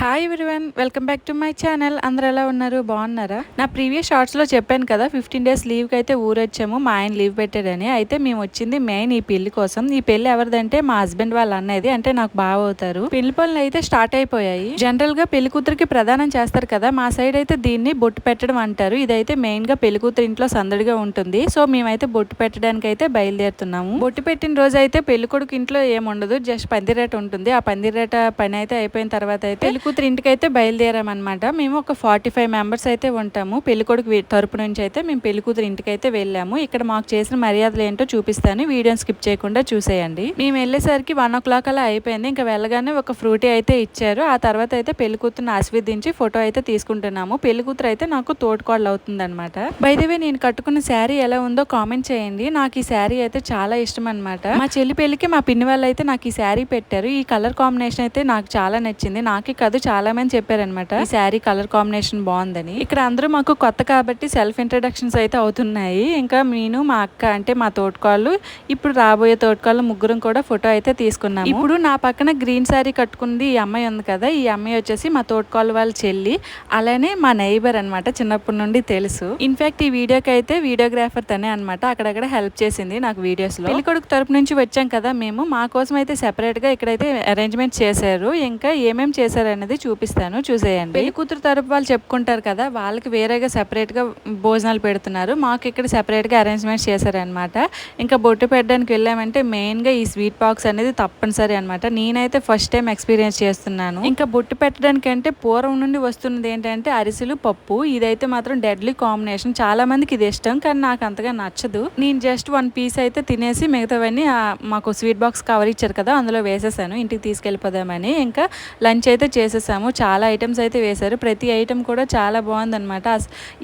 Hi everyone, welcome back to my channel. అందరు ఎలా ఉన్నారు? బాగున్నారా? నా ప్రీవియస్ షార్ట్స్లో చెప్పాను కదా 15 days లీవ్కి అయితే ఊరొచ్చాము. మా ఆయన లీవ్ పెట్టాడని. అయితే మేము వచ్చింది మెయిన్ ఈ పెళ్లి కోసం. ఈ పెళ్లి ఎవరిదంటే మా హస్బెండ్ వాళ్ళ అన్నది, అంటే నాకు బాగా అవుతారు. పెళ్లి పనులు అయితే స్టార్ట్ అయిపోయాయి. జనరల్ గా పెళ్లి కూతురికి ప్రదానం చేస్తారు కదా, మా సైడ్ అయితే దీన్ని బొట్టు పెట్టడం అంటారు. ఇదైతే మెయిన్ గా పెళ్లి కూతురు ఇంట్లో సందడిగా ఉంటుంది. సో మేమైతే బొట్టు పెట్టడానికి అయితే బయలుదేరుతున్నాము. బొట్టు పెట్టిన రోజు అయితే పెళ్లి కొడుకు ఇంట్లో ఏముండదు, జస్ట్ పందిరేట ఉంటుంది. ఆ పందిరేట పని అయితే అయిపోయిన తర్వాత అయితే పెళ్లి కూతురు ఇంటికి అయితే బయలుదేరామన్నమాట. మేము ఒక 45 members అయితే ఉంటాము. పెళ్లి కొడుకు తరపు నుంచి అయితే మేము పెళ్లి కూతురు ఇంటికి అయితే వెళ్ళాము. ఇక్కడ మాకు చేసిన మర్యాదలు ఏంటో చూపిస్తాను, వీడియోని స్కిప్ చేయకుండా చూసేయండి. మేము వెళ్ళేసరికి 1 o'clock అలా అయిపోయింది. ఇంకా వెళ్ళగానే ఒక ఫ్రూటీ అయితే ఇచ్చారు. ఆ తర్వాత అయితే పెళ్లి కూతురుని ఆశీర్వదించి ఫోటో అయితే తీసుకుంటున్నాము. పెళ్లి కూతురు అయితే నాకు తోడుకోడలు అవుతుంది అనమాట. బై ది వే, నేను కట్టుకున్న శారీ ఎలా ఉందో కామెంట్ చేయండి. నాకు ఈ శారీ అయితే చాలా ఇష్టం అనమాట. మా చెల్లి పెళ్లికి మా పిన్ని వాళ్ళు అయితే నాకు ఈ శారీ పెట్టారు. ఈ కలర్ కాంబినేషన్ అయితే నాకు చాలా నచ్చింది. నాకే కాదు, చాలా మంది చెప్పారనమాట ఈ శారీ కలర్ కాంబినేషన్ బాగుందని. ఇక్కడ అందరూ మాకు కొత్త కాబట్టి సెల్ఫ్ ఇంట్రడక్షన్స్ అయితే అవుతున్నాయి. ఇంకా నేను, మా అక్క అంటే మా తోటకాళ్ళు, ఇప్పుడు రాబోయే తోటకాళ్ళు ముగ్గురం కూడా ఫోటో అయితే తీసుకున్నాము. ఇప్పుడు నా పక్కన గ్రీన్ శారీ కట్టుకుంది ఈ అమ్మాయి ఉంది కదా, ఈ అమ్మాయి వచ్చేసి మా తోటకాళ్ళు వాళ్ళ చెల్లి, అలానే మా నైబర్ అనమాట. చిన్నప్పటి నుండి తెలుసు. ఇన్ఫాక్ట్ ఈ వీడియోకి అయితే వీడియోగ్రాఫర్ తనే అనమాట. అక్కడక్కడ హెల్ప్ చేసింది నాకు వీడియోస్ లో. పెళ్లి కొడుకు తరపు నుంచి వచ్చాం కదా మేము, మా కోసం అయితే సెపరేట్ గా ఇక్కడైతే అరేంజ్మెంట్ చేశారు. ఇంకా ఏమేమి చేశారు అనేది చూపిస్తాను, చూసేయండి. పెళ్లి కూతురు తరపు వాళ్ళు చెప్పుకుంటారు కదా, వాళ్ళకి వేరేగా సెపరేట్ గా భోజనాలు పెడుతున్నారు. మాకు ఇక్కడ సెపరేట్ గా అరేంజ్మెంట్ చేశారనమాట. ఇంకా బొట్టు పెట్టడానికి వెళ్ళామంటే మెయిన్ గా ఈ స్వీట్ బాక్స్ అనేది తప్పనిసరి అనమాట. నేనైతే ఫస్ట్ టైం ఎక్స్పీరియన్స్ చేస్తున్నాను. ఇంకా బొట్టు పెట్టడానికి అంటే పూర్వం నుండి వస్తున్నది ఏంటంటే అరిసెలు, పప్పు. ఇదైతే మాత్రం డెడ్లీ కాంబినేషన్. చాలా మందికి ఇది ఇష్టం, కానీ నాకు అంతగా నచ్చదు. నేను జస్ట్ 1 piece అయితే తినేసి మిగతావన్నీ మాకు స్వీట్ బాక్స్ కవర్ ఇచ్చారు కదా, అందులో వేసేసాను ఇంటికి తీసుకెళ్ళిపోదామని. ఇంకా లంచ్ అయితే చేసేసాము. చాలా ఐటమ్స్ అయితే వేశారు. ప్రతి ఐటమ్ కూడా చాలా బాగుందనమాట.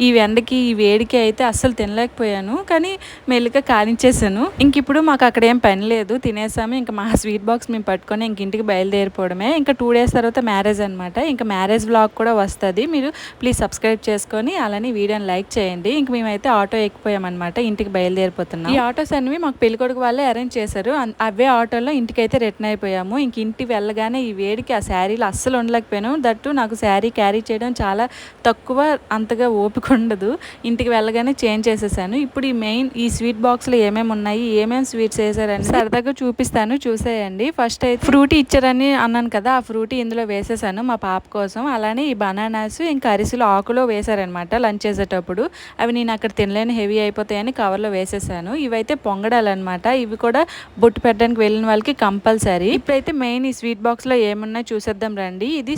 ఈ ఎండకి ఈ వేడికి అయితే అస్సలు తినలేకపోయాను, కానీ మెల్లిగా కానిచ్చేసాను. ఇంక ఇప్పుడు మాకు అక్కడ ఏం పని లేదు, తినేసాము. ఇంకా మా స్వీట్ బాక్స్ మేము పట్టుకొని ఇంక ఇంటికి బయలుదేరిపోవడమే. ఇంకా 2 days తర్వాత మ్యారేజ్ అనమాట. ఇంకా మ్యారేజ్ వ్లాగ్ కూడా వస్తుంది. మీరు ప్లీజ్ సబ్స్క్రైబ్ చేసుకొని అలానే వీడియోని లైక్ చేయండి. ఇంక మేమైతే ఆటో ఎక్కిపోయామన్నమాట, ఇంటికి బయలుదేరిపోతున్నాం. ఈ ఆటోస్ అనేవి మాకు పెళ్ళికొడుకు వాళ్ళే అరేంజ్ చేశారు. అవే ఆటోలో ఇంటికి అయితే రిటర్న్ అయిపోయాము. ఇంక ఇంటికి వెళ్ళగానే ఈ వేడికి ఆ శారీలో అస్సలు ఉండలేకపోయాను. దట్టు నాకు శారీ క్యారీ చేయడం చాలా తక్కువ, అంతగా ఓపిక ఉండదు. ఇంటికి వెళ్ళగానే చేంజ్ చేసేసాను. ఇప్పుడు ఈ స్వీట్ బాక్స్లో ఏమేమి ఉన్నాయి, ఏమేమి స్వీట్స్ వేసారని సరదాగా చూపిస్తాను, చూసేయండి. ఫస్ట్ అయితే ఫ్రూటీ ఇచ్చారని అన్నాను కదా, ఆ ఫ్రూటీ ఇందులో వేసేసాను మా పాప కోసం. అలానే ఈ బనానాస్ ఇంకా అరిసెలు ఆకులో వేసారనమాట లంచ్ చేసేటప్పుడు. అవి నేను అక్కడ తినలేని, హెవీ అయిపోతాయని కవర్లో వేసేసాను. ఇవైతే పొంగడాలన్నమాట. ఇవి కూడా బొట్టు పెట్టడానికి వెళ్ళిన వాళ్ళకి కంపల్సరీ. ఇప్పుడైతే మెయిన్ ఈ స్వీట్ బాక్స్లో ఏమున్నాయి చూసేద్దాం రండి. ఇది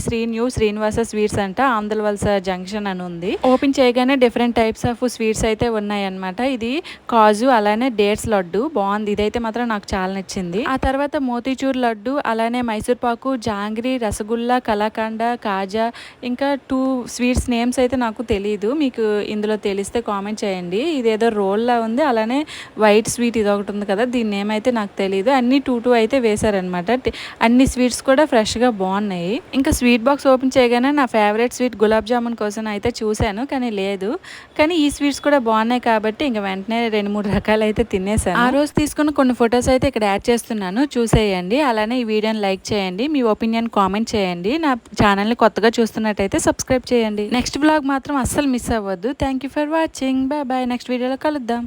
శ్రీనివాస స్వీట్స్ అంట, ఆంధ్రవలస జంక్షన్ అని ఉంది. ఓపెన్ చేయగానే డిఫరెంట్ టైప్స్ ఆఫ్ స్వీట్స్ అయితే ఉన్నాయి అనమాట. ఇది కాజు, అలానే డేట్స్ లడ్డు బాగుంది. ఇదైతే మాత్రం నాకు చాలా నచ్చింది. ఆ తర్వాత మోతీచూర్ లడ్డు, అలానే మైసూర్ పాకు, జాంగ్రీ, రసగుల్లా, కలాకండ, కాజా, ఇంకా 2 స్వీట్స్ నేమ్స్ అయితే నాకు తెలియదు. మీకు ఇందులో తెలిస్తే కామెంట్ చేయండి. ఇదేదో రోల్ లా ఉంది. అలానే వైట్ స్వీట్ ఇది ఒకటి ఉంది కదా, దీని నేమ్ అయితే నాకు తెలియదు. అన్ని 2 అయితే వేశారనమాట. అన్ని స్వీట్స్ కూడా ఫ్రెష్ గా బాగున్నాయి. ఇంకా స్వీట్ బాక్స్ ఓపెన్ చేయగానే నా ఫేవరెట్ స్వీట్ గులాబ్ జామున్ కోసం అయితే చూశాను, కానీ లేదు. కానీ ఈ స్వీట్స్ కూడా బాగున్నాయి కాబట్టి ఇంకా వెంటనే 2-3 రకాలు అయితే తినేసాను. ఆ రోజు తీసుకున్న కొన్ని ఫొటోస్ అయితే ఇక్కడ యాడ్ చేస్తున్నాను, చూసేయండి. అలానే ఈ వీడియోని లైక్ చేయండి, మీ ఒపీనియన్ కామెంట్ చేయండి. నా ఛానల్ని కొత్తగా చూస్తున్నట్టయితే సబ్స్క్రైబ్ చేయండి. నెక్స్ట్ బ్లాగ్ మాత్రం అస్సలు మిస్ అవ్వద్దు. Thank you for watching. Bye bye. Next వీడియోలో కలుద్దాం.